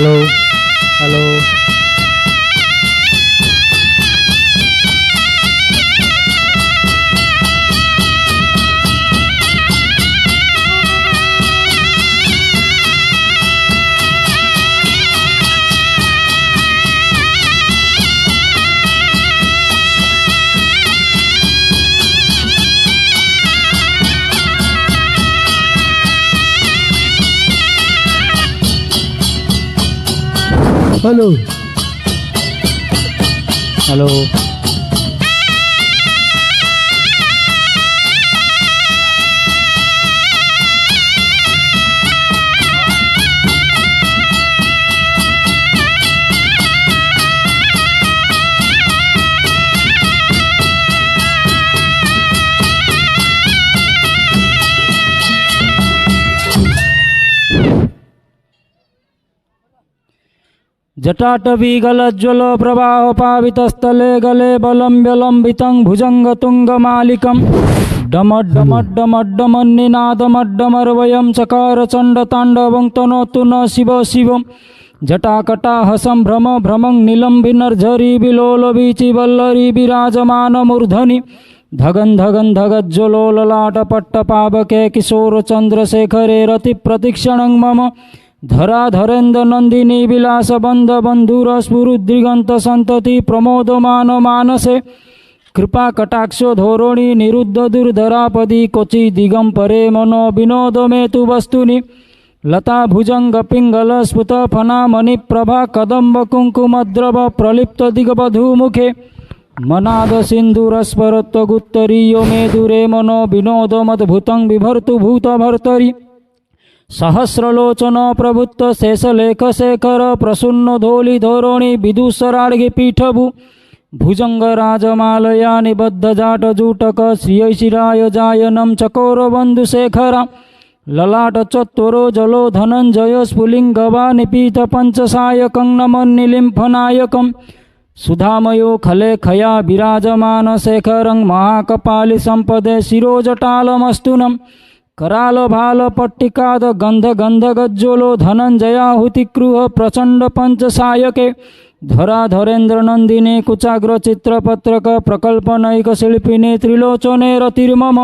Hello hello hello hello जटाटवी गलज्ज्वल प्रवाह पावितस्थले गले बलं व्यलंबितं भुजंगतुंगमालिकं डमड्डमड्डमड्डमन्निनादमड्डमर्वयं चकार चण्डताण्डवं तनोतु न शिव शिवं जटाकटाह संभ्रम भ्रमं नीलम्बिनर्झरी विलोलवीचि वल्लरी विराजमानमूर्धनि धगन् धगन् धगज्ज्वलोललाटपट्टपावके किशोरचन्द्रशेखरे रतिप्रतिक्षणं मम धराधरेन्द्र नंदिनी विलास बंध बंधुर स्फुरुद्दिगंत संतति प्रमोदमान मानसे कृपा कटाक्षो धोरणी निरुद्ध दुर्धरापदी क्वचि दिगंपरे मनो विनोद मे तु वस्तुनि लता भुजंग पिंगल स्फुत फना मणिप्रभा कदम्ब कुंकुमद्रव प्रलिप्त दिगबधूमुखे मनाद सिंधुरस्फरत्वगुत्तरीयो मे दूरे मनो विनोदमद्भुतं बिभर्तु भूतभर्तरि सहस्रलोचन प्रभुत्व शेषलेख शेखर प्रसून्न धोली धोरणी विदुषरार्घि पीठभु भुजंग राजमालया निबद्ध जाट जूटक श्रियशिराय जायनम चकोर बंधुशेखरा ललाट चत्वरो जलो धनंजय स्फुलिंगवा निपीत पंचसायकं नमन्निलिम्फनायकं सुधामयो खले खया विराजमान शेखरं महाकपालि संपदे शिरोजटालमस्तुनम् कराल भाल पट्टिकाद गंध गंध गज्जोलो धनंजयाहुतिक्रुह प्रचंड पंचसायके धराधरेन्द्र नंदिने कुचाग्र चित्रपत्रक प्रकल्पनैक शिल्पिने त्रिलोचने रतिर्मम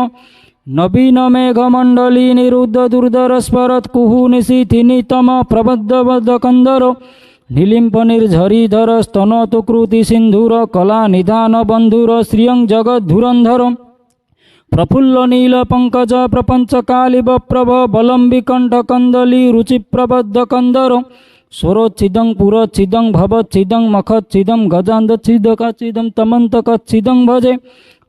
नवीन मेघमंडली निरुद्ध दुर्धर स्फरत कुहु निशीथिनितम प्रबद्धबद्ध कंदरो नीलिंप निर्झरीधर स्तनोतु कृति सिंधुर कला निधान बंधुर श्रियं जगद्धुरंधर प्रफुल्ल नील पंकज प्रपंच कालिब प्रभ बलंबी कंठ कंदली रुचि प्रबद्ध कंदरो स्वरोच्छिदं पुरोच्छिदं भवच्छिदं मखच्छिदं गजांधच्छिदकच्छिदं तमंतकच्छिदं भजे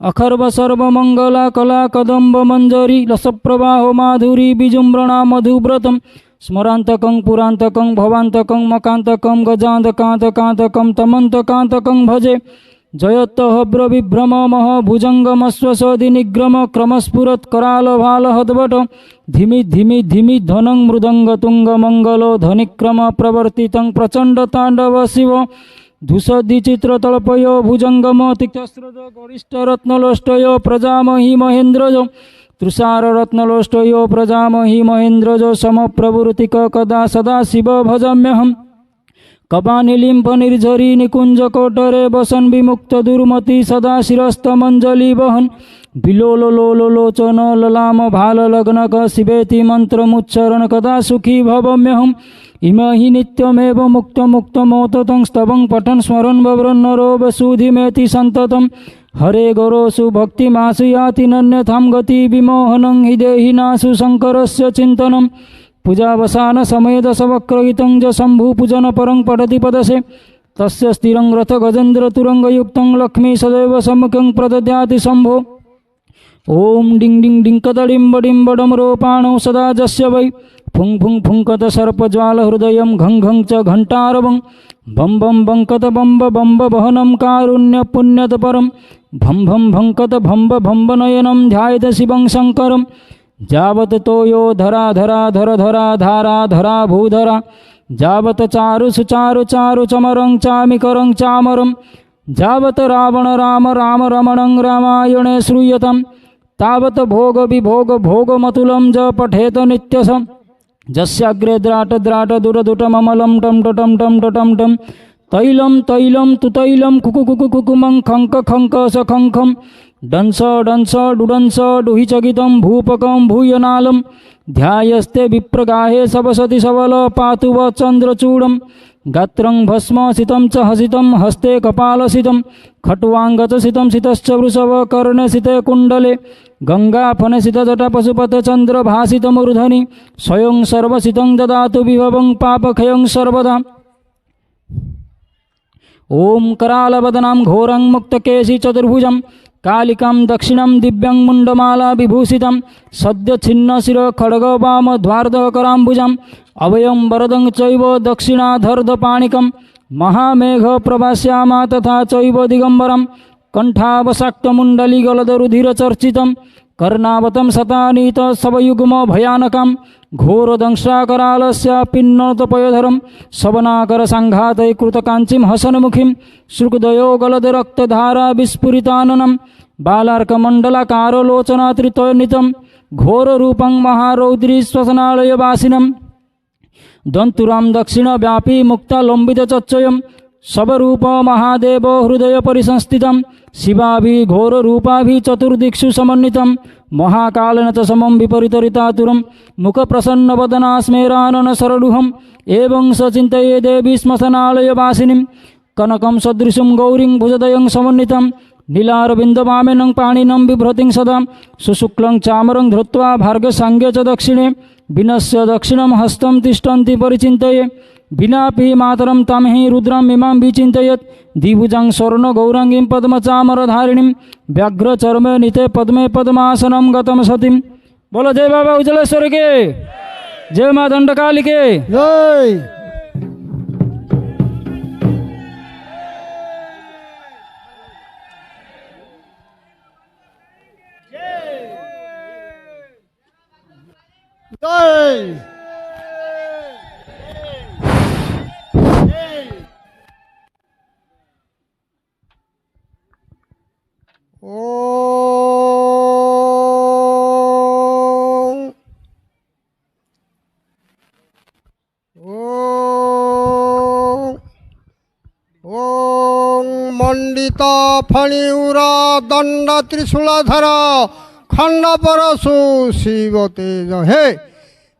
अखर्व सर्वमंगला कला कदम्ब मंजरी रसप्रवाहो माधुरी विजुम्रणा मधुव्रतं स्मरांतकं पुरांतकं भवांतकं मकांतकं गजांधकांतकांतकं तमंतकांतकं भजे जयतहब्र विभ्रम मह भुजंगमस्वसदि निग्रम क्रमस्फुरत् कराल भाल हद्भट धिमि धिमि धिमि धनं मृदंग तुंग मंगलो धनिक्रम प्रवर्तितं प्रचंड तांडव शिव धुसदि चित्रतल्पयो भुजंगम तिक्तस्रज गरिष्ठ रत्नलोष्टयो प्रजामहि महेन्द्रजो तृषार रत्नलोष्टयो प्रजामहि महेन्द्रजो समप्रवृत्तिक कदा सदा शिव भजाम्यहम् कपानिलिंप निर्झरी निकुंज कोटरे बसन विमुक्त दुर्मति सदा शिरस्तमंजलि वहन बिलोल लोल लोचन ललाम भाल लग्नक शिवेति मंत्रमुच्चरण कदा सुखी भवम्यहम् इमहि नित्यमेव मुक्त मुक्त मोततं स्तवं पठन् स्मरन् वव्रन्नरो वसुधिमेति सन्ततं हरे गरोसु भक्तिमासु याति नन्यथां गति विमोहनं हि देहिनासु शङ्करस्य चिन्तनम् पूजावसान समेत सवक्रहितं ज शंभु पूजन परं पठति पदसे तस्य स्थिरं रथ गजेन्द्र तुरंगयुक्तं लक्ष्मी सदैव सम्मुखं प्रदद्याति शंभो ओम डिंग डिंग डिंग कदडिंब डिंब डमरोपाणो सदा जस्य वै फुं फुं फुंकत सर्पज्वाल हृदयं घं घं च घंटारवं बं बं बंकत बंब बंब बहनं कारुण्य पुण्यत परं भं भं भंकत भंब भंब नयनं ध्यायत शिवं शंकरं जावत तोयो धरा धरा धर धरा धारा धरा भूधरा जावत चारु सुचारु चारु चमरं चामिकरं चामरं जावत रावण राम राम रमणं रामायणे श्रूयतं तावत भोग विभोग भोगमतुलं ज पठेत नित्यसं जस्याग्रे द्राट द्राट दुरदुटममलं टं टं टं टं टं तैलं तैलं तु तैलं कुकु कुकु कुकुमं खङ्क खङ्क स खङ्खं डंस डंस डुडंस डुहिचकितं भूपकं भूयनालं ध्यायस्ते विप्रगाहे सवसति सबल पातु व चन्द्रचूडं गात्रं भस्मसितं च हसितं हस्ते कपालसितं खट्वाङ्गचसितं सितश्च वृषभकर्णे सिते कुण्डले गङ्गाफनसितजटा पशुपतचन्द्रभासितमूर्धनि स्वयं सर्वसितं ददातु विभवं पापक्षयं सर्वदा। ओं करालवदनां घोरं मुक्तकेशी चतुर्भुजं कालिकां दक्षिणं दिव्यं मुण्डमाला विभूषितं सद्यच्छिन्नशिर खड्गवामध्वार्धकराम्बुजम् अभयं वरदं चैव दक्षिणाधर्धपाणिकं महामेघप्रभास्यामा तथा चैव दिगम्बरं कण्ठावशाक्तमुण्डलीगलदरुधिरचर्चितं कर्णावतं शतानीत सवयुग्म भयानकं घोरदंशाकरालस्य पिन्नतपयधरं सवनाकर सांघातैकृतकाञ्चीं हसनमुखीं श्रुकदयो गलदरक्तधारा विस्फुरिताननं बालार्कमण्डलाकारलोचनात्रितयनितं घोररूपं महारौद्री श्वसनालयवासिनं दन्तुरां दक्षिणव्यापी मुक्तालम्बितचच्चयं सबरूप महादेव हृदय परिसंस्थितं शिवाभि घोररूपाभि चतुर्दिक्षु समन्वितं महाकालेन च समं विपरीतरितातुरं मुखप्रसन्नवदना स्मेरानन सरलुहम् एवं स चिन्तये देवी श्मशनालयवासिनीं कनकं सदृशं गौरीं भुजदयं समन्वितं नीलारविन्दवामेनं पाणिनं बिभ्रतिं सदा सुशुक्लं चामरं धृत्वा भार्गसाङ्गे च दक्षिणे विनस्य दक्षिणं हस्तं तिष्ठन्ति परिचिन्तये विनापि मातरं तं हि रुद्रम् इमां विचिन्तयत् द्विभुजां स्वर्णगौराङ्गीं पद्मचामरधारिणीं व्याघ्रचर्मे नीते पद्मे पद्मासनं गतं सतीं। बोलो जय बाबा उज्जलेश्वर के, जय माँ दंडकाली के जय। जय मंडित फणिउर दंड त्रिशूलधर खंड परशु शिव तेज हे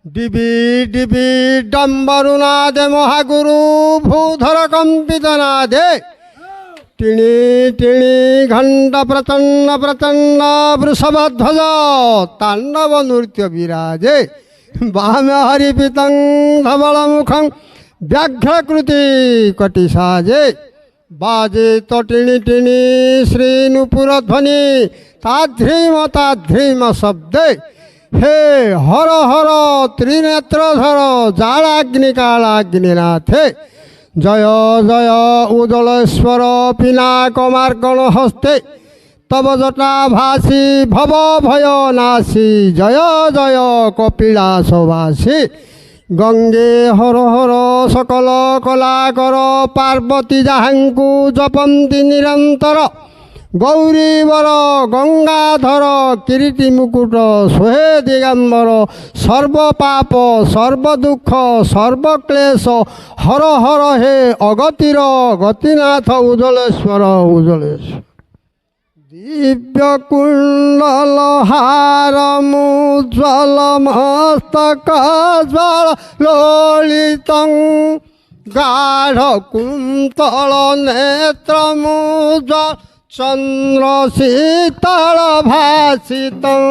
दिवी दिवी डम्बरुनादे महागुरु भूधर कंपितनादे टिणी टिणी घंट प्रचंड प्रचंड वृषभध्वज तांडव नृत्य विराजे वाम हरिपितं धवल मुखं व्याघ्रकृति कटिसाजे बाजे तो टिणी टिणी श्री नुपुर ध्वनि ताध्रीम शब्दे हे हर हर त्रिनेत्रधर जालाग्नि कालाग्निनाथे जय जय उज्ज्वलेश्वर पिनाकमार्गण हस्ते तब जटा भासी भव भय नासी जय जय कपिलासवासी गंगे हर हर सकल कलाकर पार्वती जहांकु जपन्ति निरंतर गौरीवर गंगाधर किरीटी मुकुट सोहे दिगंबर सर्वपाप सर्वदुख सर्वक्लेश हर हर हे अगतिर गतिनाथ उज्ज्वलेश्वर उज्ज्वलेश्वर दिव्य कुंडल हारमुज्ज्वल मस्तक ज्वल लोलितं गाढ़ कुंतल नेत्रमुज्ज्वल चंद्र शीतल भासितं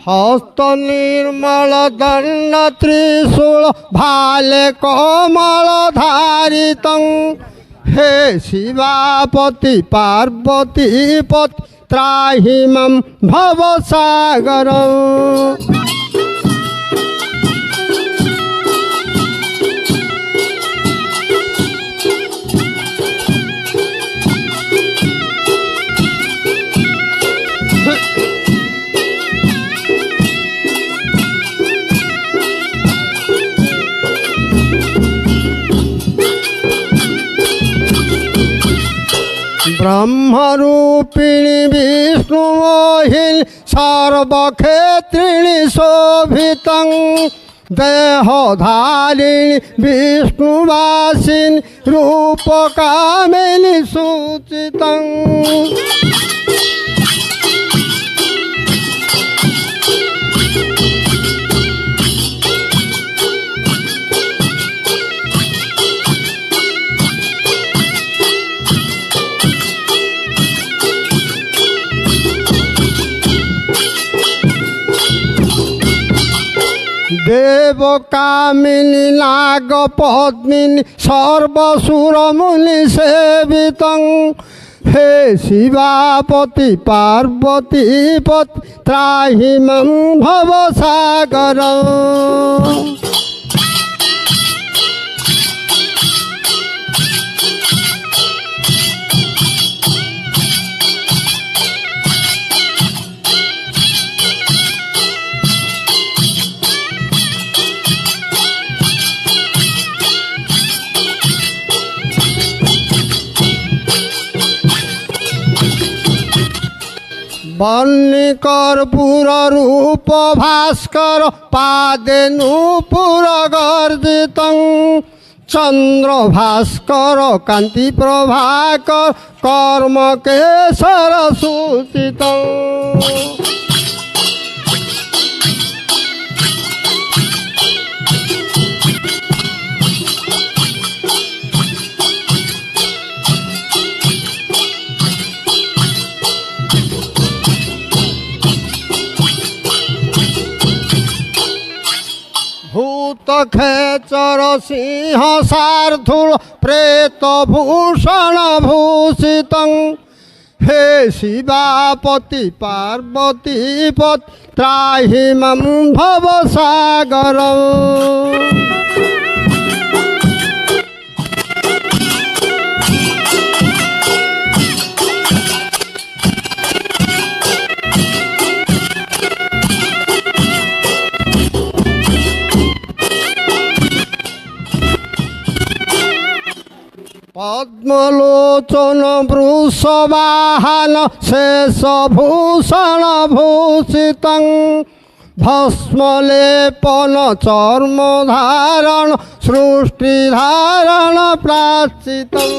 हस्त निर्मल दंड त्रिशूल भाले कोमल धारितं हे शिवापति पार्वती पति त्राहि मम भवसागरं ब्रह्मरूपिणी विष्णुमोहिनी सर्वक्षेत्रिणी शोभितं देहधारिणी विष्णुवासिनी रूपकामिनी सूचितं देव कामिनी नाग पद्मिनी सर्वसुरमुनि सेवितं हे शिवापति पार्वती पति त्राहि मं भवसागरं बल्लिकर्पूर रूप भास्कर पादे नूपुर गर्जितं चंद्र भास्कर कांति प्रभाकर कर्म केसर सूचितं खेचर सिंह शार्दूल प्रेत भूषण भूषितं हे शिवापति पार्वती पति त्राहि मं भवसागरं पद्मलोचन वृषवाहन शेषभूषण भूषितं भस्मलेपन चर्मधारण सृष्टिधारण प्राचितं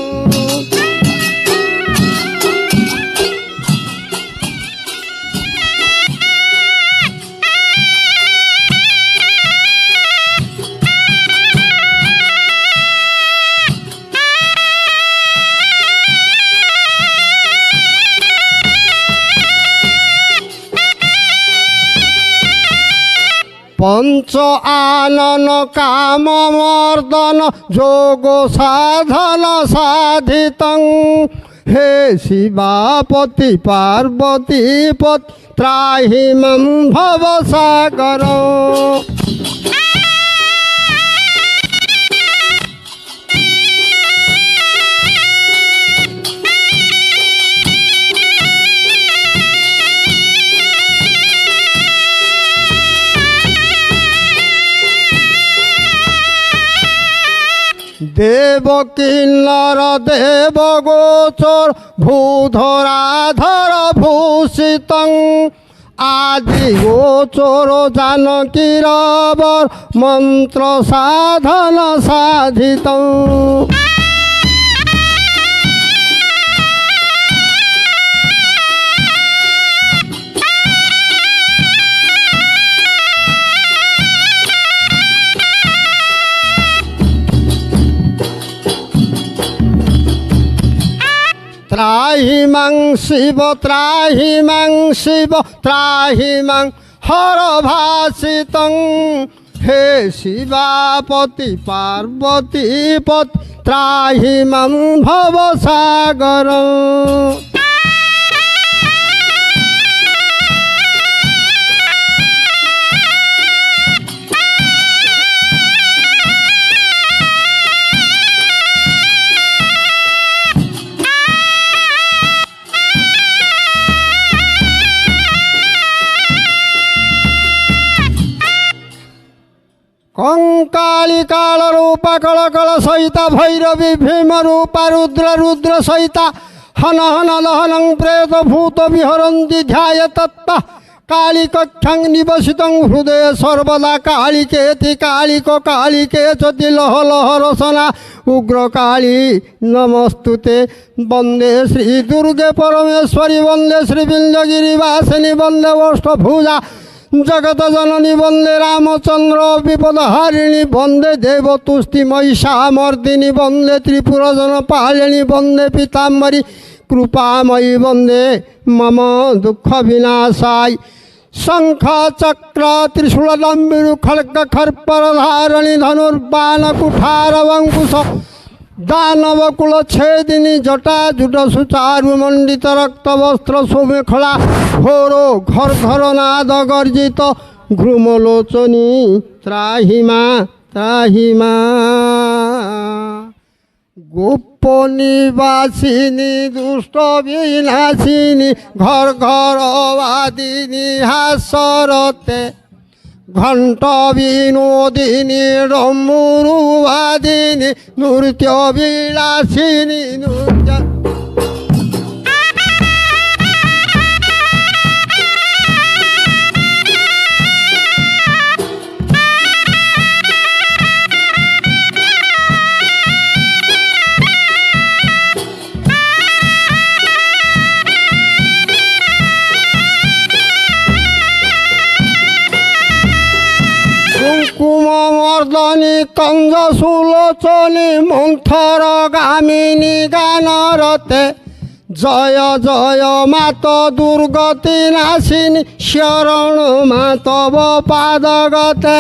पंच आनन काम मर्दन जोग साधन साधितं हे शिवापति पार्वती पति त्राहि मं भवसागरं देव किन्नर देव गोचर भूधराधर भूषितं आदि गोचर जानकी रवर मंत्र साधन साधितं त्राहि मं शिव त्राहि मं शिव त्राहि मं हर भासितं हे शिवापति पार्वती पति त्राहि मं भवसागरं कंकाली काल रूप कल कल सहिता भैरवी भीम रूपा रुद्र रुद्र सहिता हन हन दहनं प्रेत भूत विहरन्ति ध्यायतत्तः कालिकक्षं निवसितं हृदय सर्वदा कालिकेति कालिको कालिके चति लह लह रसना उग्रकाली नमस्तुते वन्दे श्री दुर्गे परमेश्वरी वन्दे श्री विंध्यगिरिवासिनी वन्दे अष्टभुजा जगत जननी वन्दे रामचंद्र विपदहारिणी वन्दे देवतुष्टि महिषामर्दिनी वन्दे त्रिपुरजन पालिनी वन्दे पीताम्बरी कृपामयी वन्दे मम दुःख विनाशाय शंख चक्र त्रिशूलदम्बिरु खड्ग खर्परधारिणी धनुर्बाण कुठारवंकुश दानव कुल छेदिनी जटा जुट सुचारु मंडित रक्त वस्त्र सोमेखला घोरो घर घर नाद गर्जित घृमलोचनी त्राहिमा त्राहिमा गोपनिवासिनी दुष्ट विनाशिनी घर घर वादिनी हासरते घंट विनोदिनी रमुरुवादिनी नृत्य विलासिनी नृत्य कुमर्दनी कंज सुलोचनी मंथर गामिनी गानरते जय जय मात दुर्गति नाशिनी शरण मातव पादगते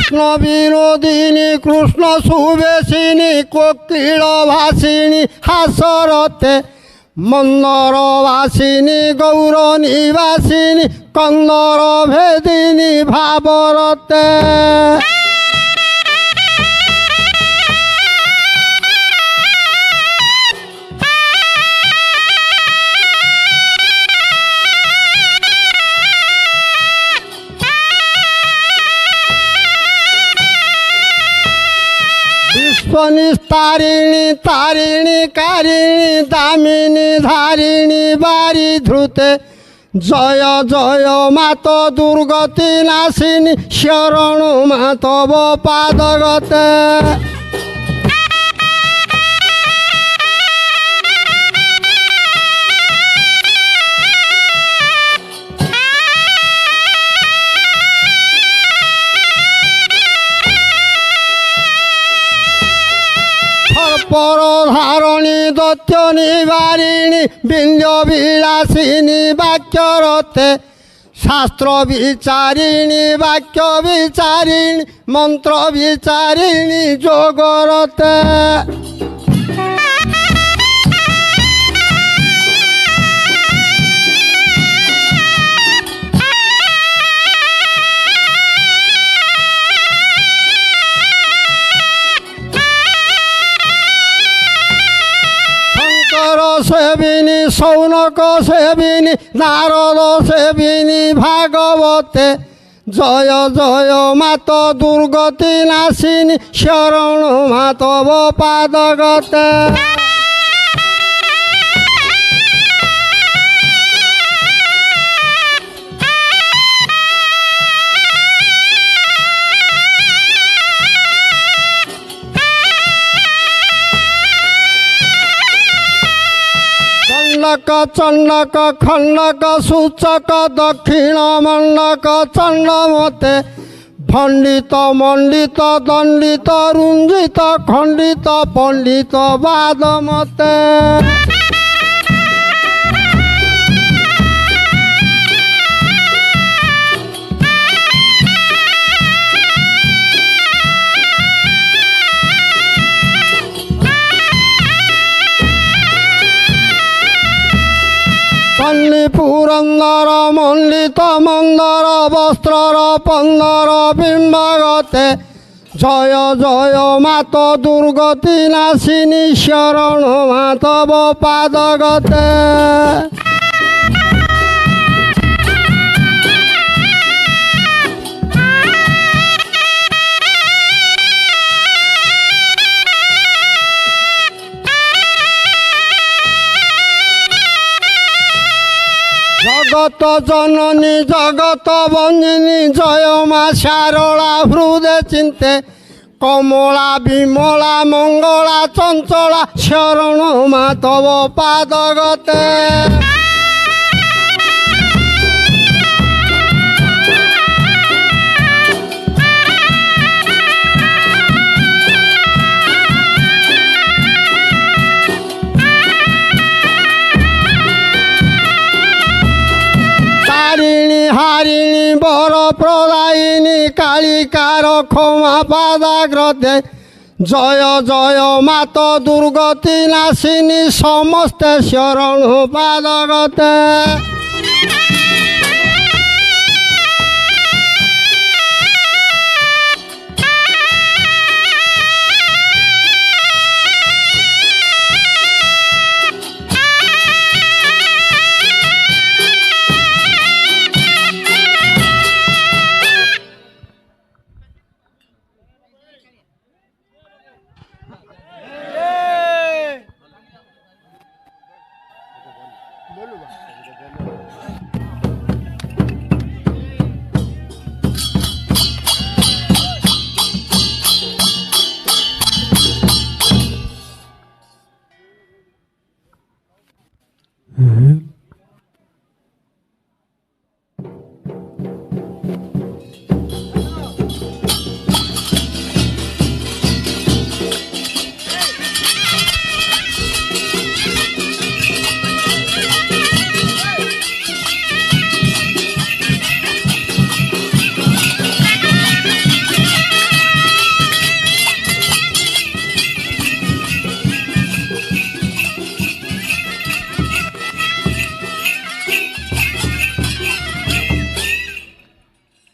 कृष्ण विनोदिनी कृष्ण सुवेशिनी कोकिल भासिनी हासरते मंदर वासिनी गौर निवासिनी कंदर भेदिनी भावरते निस्तारिणी तारिणी कारिणी दामिनी धारिणी बारी धृते जय जय मात दुर्गति नाशिनी शरण मातव पादगते परधारिणी दैत्य निवारिणी बिंद विलासिनी वाक्यरते शास्त्र विचारिणी वाक्य विचारिणी मंत्र विचारिणी जोगरते सेविनी सौनक सेविनी नारद सेविनी भागवते जय जय मात दुर्गति नाशिनी शरण मातव पादगते चंडक खंडक सूचक दक्षिण मंडक चंडमते भंडित मंडित दंडित रुंजित खंडित पंडित वादमते पुरंदर मंडित मंदर वस्त्र पंदर बिंबगते জয় জয় মাত দুর্গতি নাশিনী শরণ মাতব পাদগতে। জগত জননী জগত বঞ্জিনী জয় মা সারলা হৃদে চিন্তে কমলা বিমলা মঙ্গলা চঞ্চলা শরণ মা তব পাদগতে। হারিণী বর প্রদায়িনী কালিকার ক্ষমা পাদাগ্রতে। জয় জয় মাত দুর্গতি নাশিনী সমস্তে শরণ পাদগতে।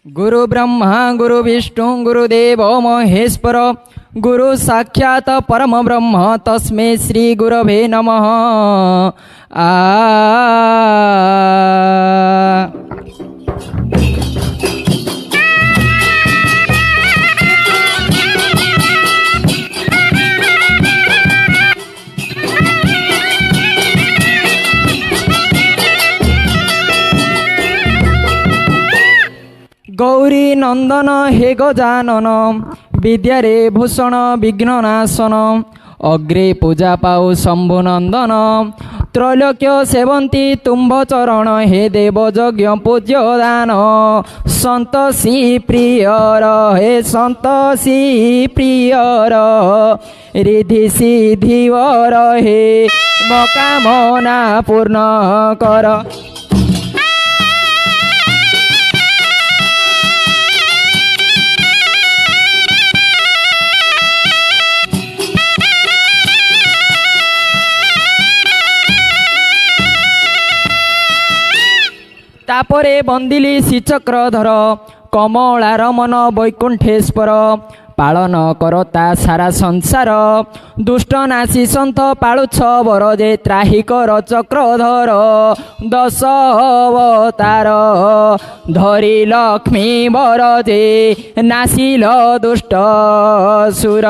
गुरु ब्रह्मा गुरु विष्णु गुरुदेव महेश्वर गुरु साक्षात् परम ब्रह्म तस्मै श्री गुरवे नमः। गौरी नंदन हे गजानन विद्यारे भूषण विघ्ननाशन अग्रे पूजा पाऊ शंभु नंदन त्रैलोक्य सेवंती तुम्भ चरण हे देव यज्ञ पूज्य दान संतोषी प्रियर हे संतोषी प्रियर रिधि सिद्धिवर हे मकामना पूर्ण कर। तापरे बंदिली श्रीचक्रधर कमलार मन वैकुंठेश्वर पालन करता सारा संसार दुष्ट नासी सन्थ पाळुछ वर जे त्राही कर चक्रधर दश अवतार धरी लक्ष्मी वर जे नासिल दुष्ट सुर।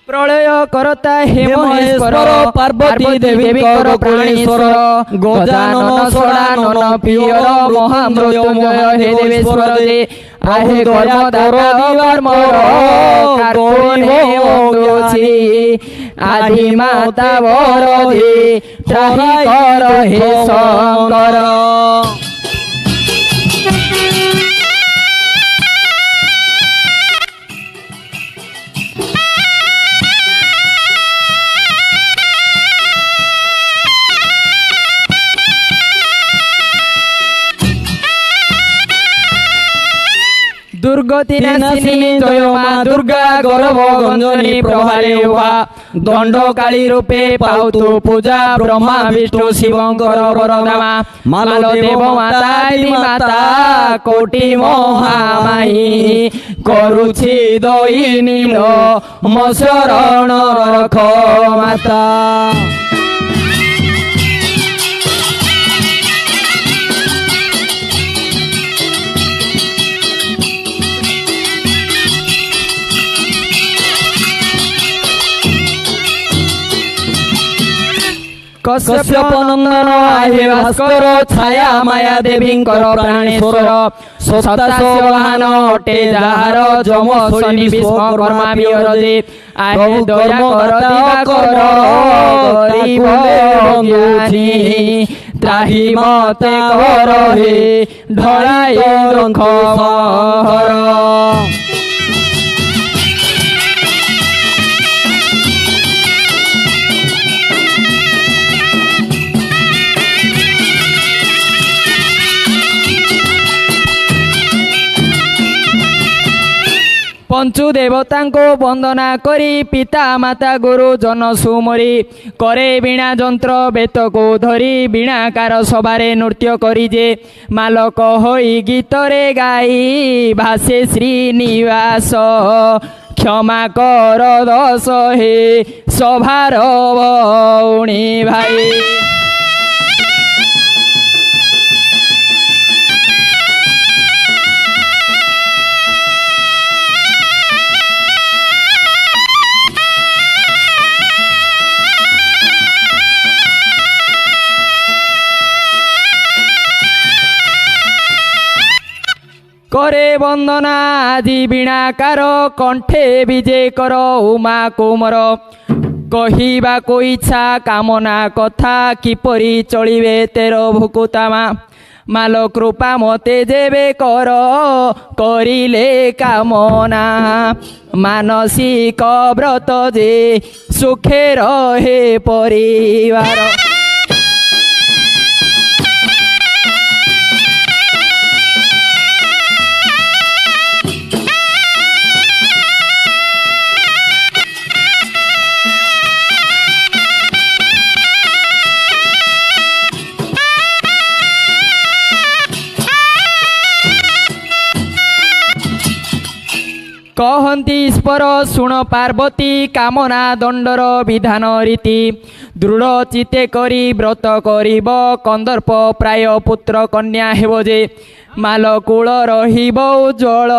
प्रलय करता हे महेश्वर पार्वती देवी कर प्राणेश्वर गजानन सदानन पियर महामृत्युंजय हे देवेश्वर जे आहे कर्मदाता कर्मर कारुण्य मोक्षी आदि माता वरदे त्राही कर हे शंकर। দুর্গতি নাশিনী জয় মা দুর্গা গর্ভ গঞ্জনী প্রভারে উভা দণ্ড কালী রূপে পাউতু পূজা ব্রহ্মা বিষ্ণু শিবঙ্কর বরদামা মাল দেব মাতা মাতা কোটি মহামাহি କରୁଛି ଦଇନୀଳ ମୋ ଶରଣ ରଖ ମାତା। कश्यप नंदन आहे भास्कर छाया माया देवींकर प्राणेश्वर सतासवाहन अटे जार जम शनि विश्वकर्मा बिरजे आहे दया कर दिवाकर गरीब ज्ञानी त्राही मते कर हे ढळाई दुख सहर। पंचु देवता को वंदना करी पिता माता गुरु जन सुमरी करे बीणा जंत्र बेत को धरी बीणाकार सभारे नृत्य करी जे मालक होई गीत रे गाई भासे श्रीनिवास क्षमा कर दस हे सभार भौणी भाई। करे वंदना आदि बीणाकार कंठे विजे कर उमा कुमर कहिबा को इच्छा कामना कथा किपरि चलिबे तेरो भुकुतामा माल कृपा मते जेबे कर करिले कामना मानसिक व्रत जे सुखे रहे परिवार। कहती ईश्वर शुण पार्वती कामना दंडर विधान रीति दृढ़ चिते करी व्रत करिब कंदर्प प्राय पुत्र कन्या हेब जे माल कूल रहिब उज्ज्वल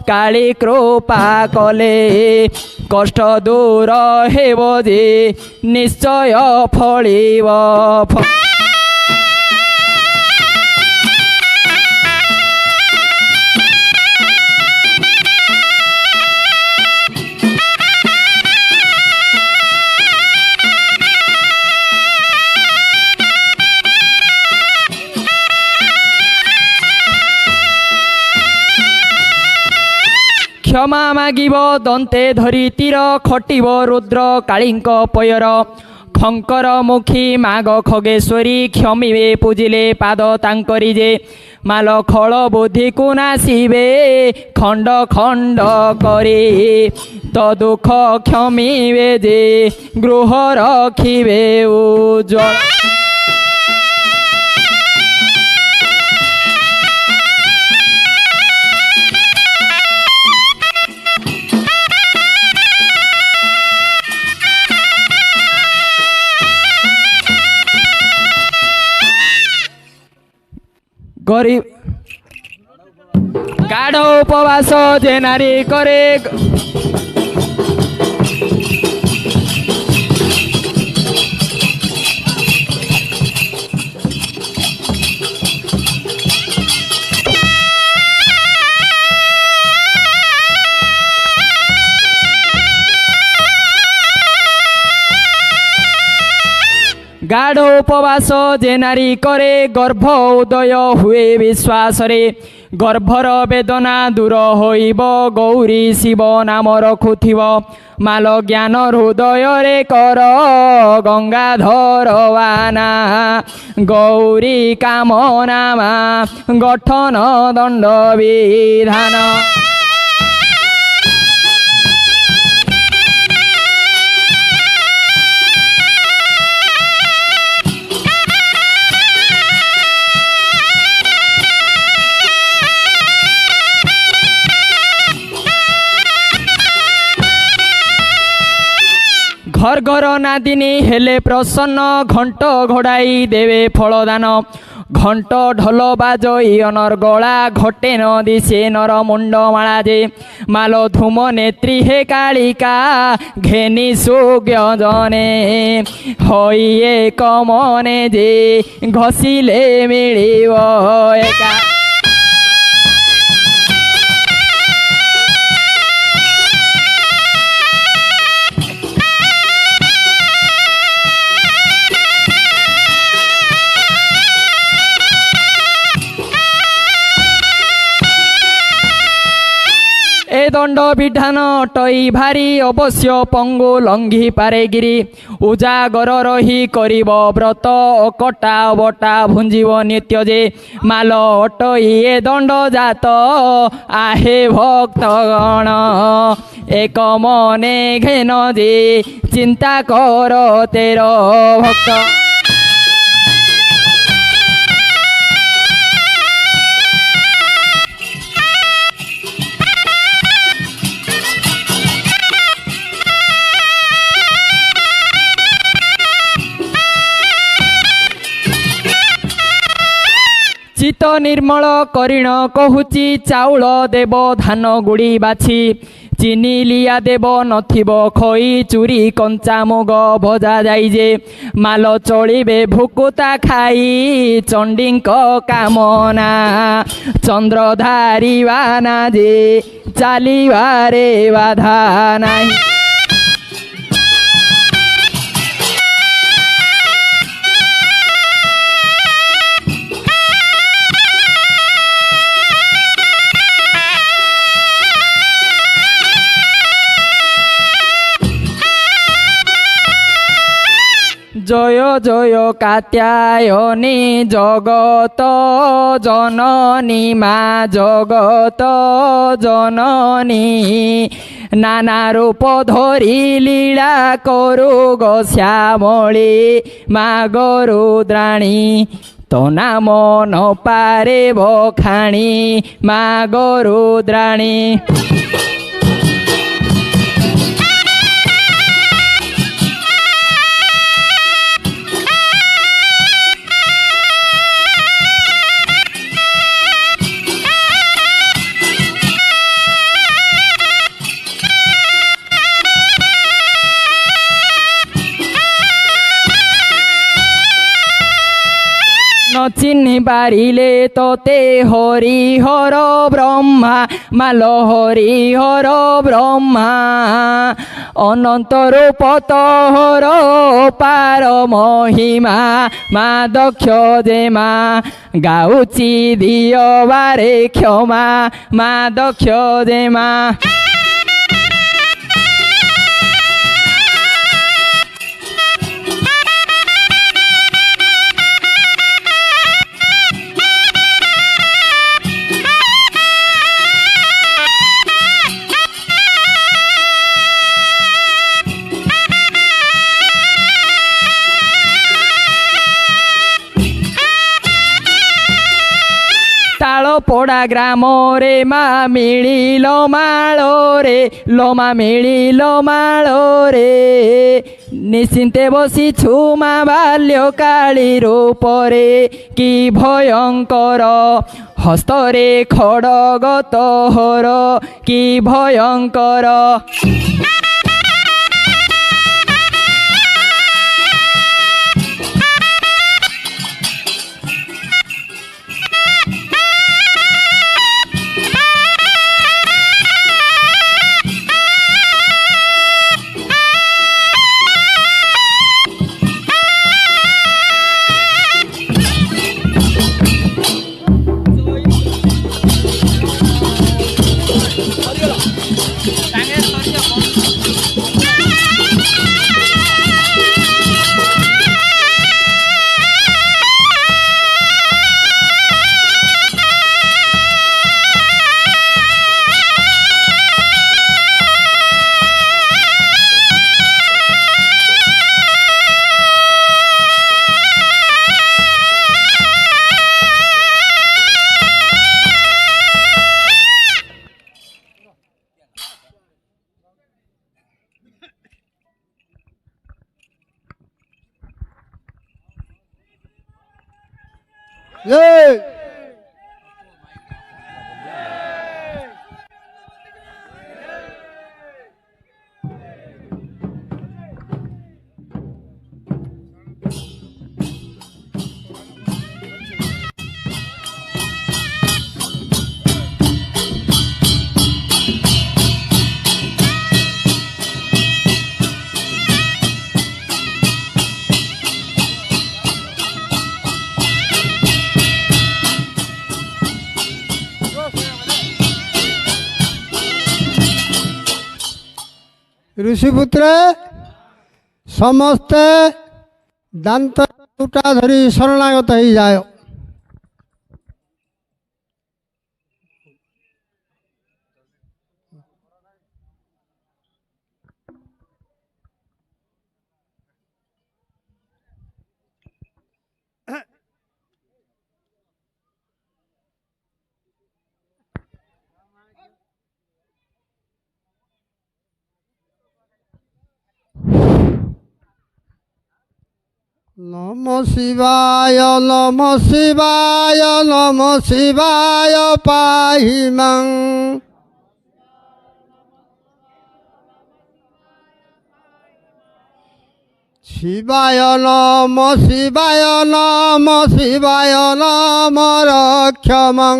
काली कृपा कले कष्ट दूर हेब जे निश्चय फलिब। क्षमा मागिब दंते धरी तीर खटिब रुद्र कालींक पयर खंकर मुखी माग खगेश्वरी क्षमिबे पूजिले पाद तांकरी जे माल खल बुद्धि को नासिबे खंड खंड करी तो दुख क्षमिबे जे गृह रखिबे उज्ज्वल। गरीब गाढ़ उपवास जे नारी करे गाढ़ उपवास जे नारी करे गर्भ उदय हुए विश्वास रे गर्भर वेदना दूर होइब गौरी शिव नाम रखुथिब माल ज्ञान हृदय रे कर गंगाधर वाना गौरी कामना गठन दंड विधान। ଘର ଘର ନାଦିନୀ ହେଲେ ପ୍ରସନ୍ନ ଘଣ୍ଟ ଘୋଡ଼ାଇ ଦେବେ ଫଳଦାନ ଘଣ୍ଟ ଢୋଲ ବାଜଇ ଅନର୍ଗଳା ଘଟେ ନ ଦିଶେ ନର ମୁଣ୍ଡମାଳା ଯେ ମାଲ ଧୂମ ନେତ୍ରୀ ହେ କାଳିକା ଘେନି ସୁଜ୍ଞଜନେ ହୋଇ ଏକ ମନେ ଯେ ଘଷିଲେ ମିଳିବ ଏକା। ଏ ଦଣ୍ଡ ବିଧାନ ଅଟଇ ଭାରି ଅବଶ୍ୟ ପଙ୍ଗୁ ଲଙ୍ଘି ପାରେ ଗିରି ଉଜାଗର ରହି କରିବ ବ୍ରତ ଅକଟା ବଟା ଭୁଞ୍ଜିବ ନିତ୍ୟ ଯେ ମାଲ ଅଟଇ ଏ ଦଣ୍ଡ ଜାତ ଆହେ ଭକ୍ତଗଣ ଏକ ମନେ ଘେନ ଯେ ଚିନ୍ତା କର ତେର ଭକ୍ତ। ଚିତ ନିର୍ମଳ କରିଣ କହୁଛି ଚାଉଳ ଦେବ ଧାନ ଗୁଡ଼ି ବାଛି ଚିନି ଲିଆ ଦେବ ନଥିବ ଖଇ ଚୁରି କଞ୍ଚା ମୁଗ ଭଜା ଯାଇ ଯେ ମାଲ ଚଳିବେ ଭୁକୁତା ଖାଇ ଚଣ୍ଡୀଙ୍କ କାମନା ଚନ୍ଦ୍ର ଧାରିବା ନା ଯେ ଚାଲିବାରେ ବାଧା ନାହିଁ। জয় জয় কাত্যায়নী জগত জননী মা জগত জননী নানা রূপ ধরি লীলা করু গো শ্যামলী মা গরুদ্রাণী তো নাম ন পারে বখাণী মা গরুদ্রাণী। চিহ্নি পারিলে তোতে হরি হর ব্রহ্মা মাল হরি হর ব্রহ্মা অনন্ত রূপ তোহর পার মহিমা মা দক্ষ যে মা গাউচি দিও বারে ক্ষমা মা দক্ষ যে মা। তালপোড়া গ্রামরে মা মিলিল মাଳରେ লোমা মিলিল মাଳରେ নিশ্চিন্তে বসিছু মা বাল্যকালী রূপরে কি ভয়ঙ্কর হস্তরে খড়গ তোহর কি ভয়ঙ্কর। Dale, जय ऋषिपुत्र समस्ते दांत टूटा धरी शरणागत ही जाओ। नमो शिवाय नमो शिवाय नमो शिवाय पाहि मां। शिवाय नमो शिवाय नमो शिवाय नमो रक्ष मां।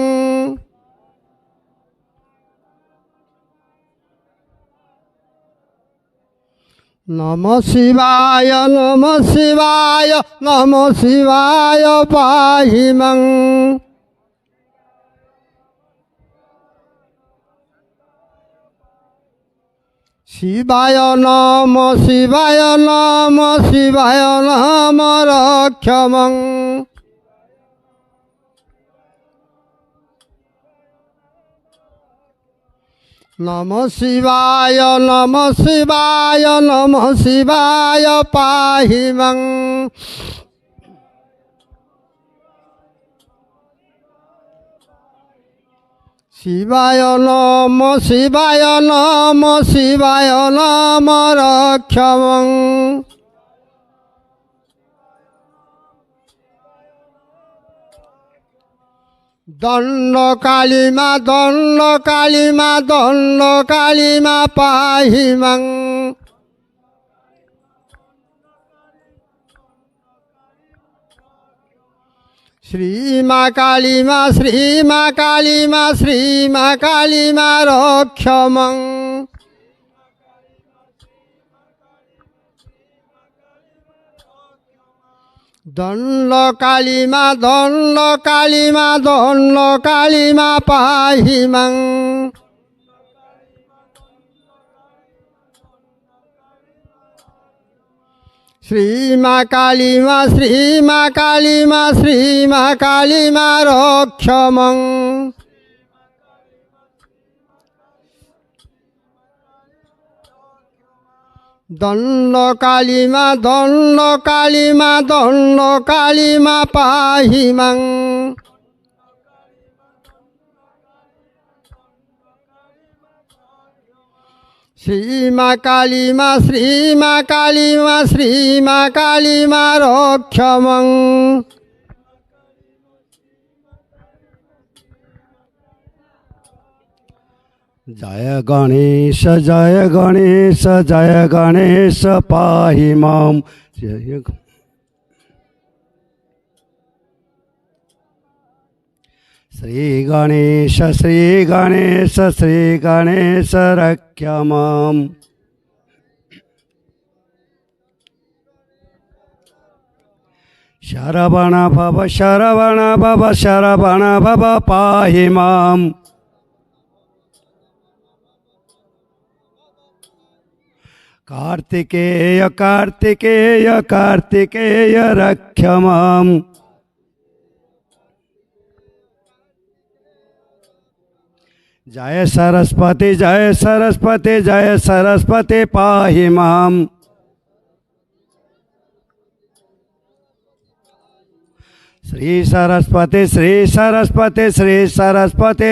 नमो शिवाय नमो शिवाय नमो शिवाय पाहि मां। शिवाय नमो शिवाय नमो शिवाय नमो रक्ष मां। नमो शिवाय नमो शिवाय नमो शिवाय पाहि मां। शिवाय नमो शिवाय नमो शिवाय नमो रक्ष मां। दंड काली मां दंड काली मां दंड काली मां पाहि मां। श्री मां काली मां श्री मां काली मां श्री मां काली मां रक्ष मां। दंड काली मां दंड काली मां दंड काली मां पाहि मां। श्री मां काली मां श्री मां काली मां श्री मां काली मां रक्ष मां। दंड काली मां दंड काली मां दंड काली मां पाहि मां। श्री मां काली मां श्री मां काली मां श्री मां काली मां रक्ष मां। जय गणेश जय गणेश जय गणेश पाहि मां। जय श्री गणेश श्री गणेश रक्ष मां। शरवण भव शरवण भव पाहि मां। कार्तिकेय कार्तिकेय कार्तिकेय रक्ष मां। जय सरस्वती जय सरस्वती जय सरस्वती पाहि मां। श्री सरस्वती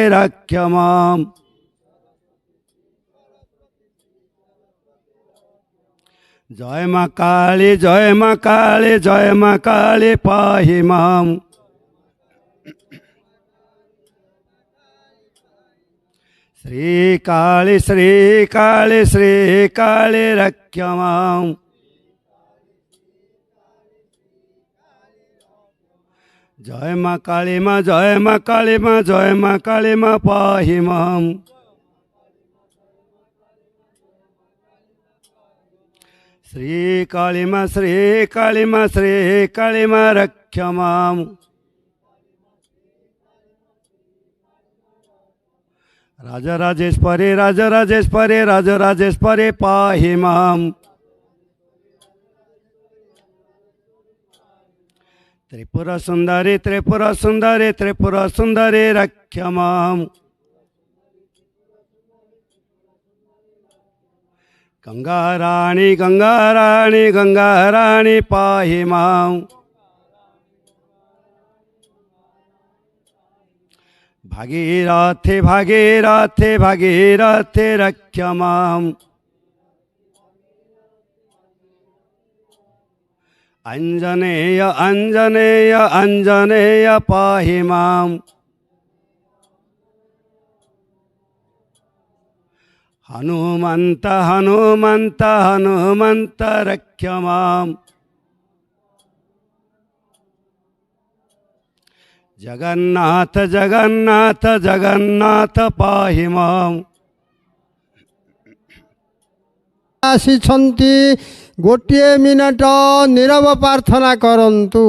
रक्ष मां। जय मां काली जय मां काली जय मां काली पाहि मां। श्रीकाळी रक्ष माम् जय माँ काली माँ जय माँ काली माँ जय माँ काली माँ पाहि माम् श्रीकाळी माँ रक्ष माम् राजराजेश्वरी पाहि माम् त्रिपुर सुंदरी रक्ष माम् गंगा राणी पाहि माम् भागीरथी रक्ष माम् अंजनेय पाहि माम् हनुमंत रक्ष माम् जगन्नाथ पाहि माम् ଆସିଛନ୍ତି ଗୋଟିଏ ମିନିଟ ନୀରବ ପ୍ରାର୍ଥନା କରନ୍ତୁ।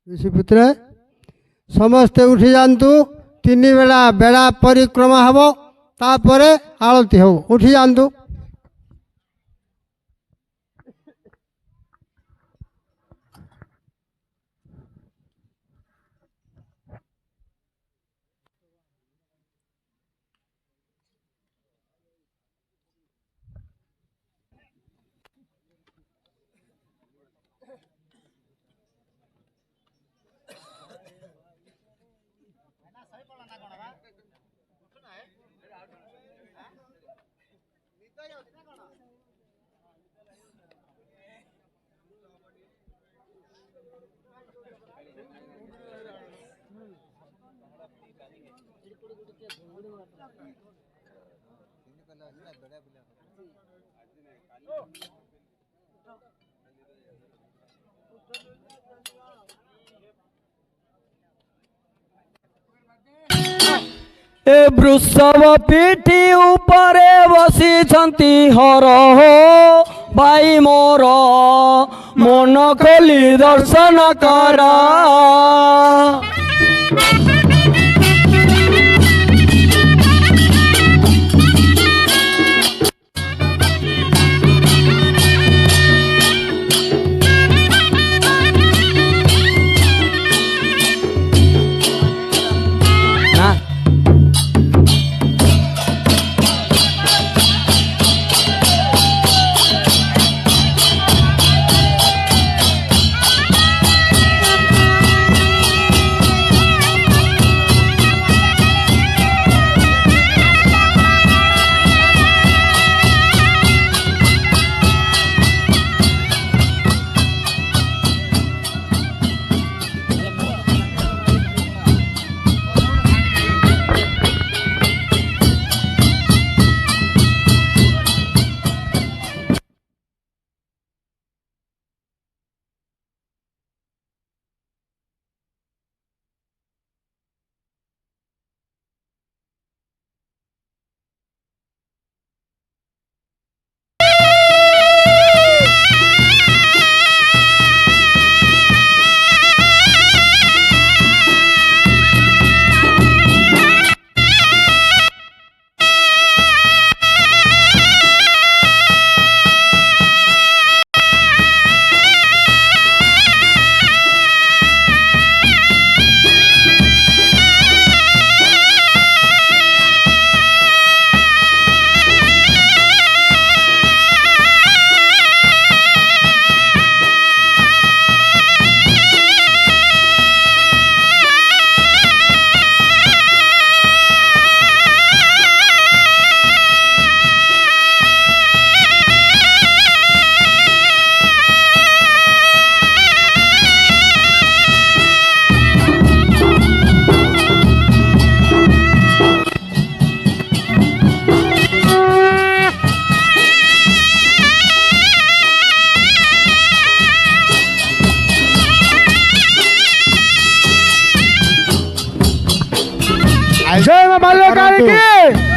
ऋषिपुत्र समस्ते उठी जातु तीन बेला बेड़ा परिक्रमा हम तापर आलती हो उठी जातु। ए वृषभ पीठी उपरे बसिछन्ति हर भाई मोर मन खोली दर्शन कर। ବାଲ୍ୟକାଳୀ କି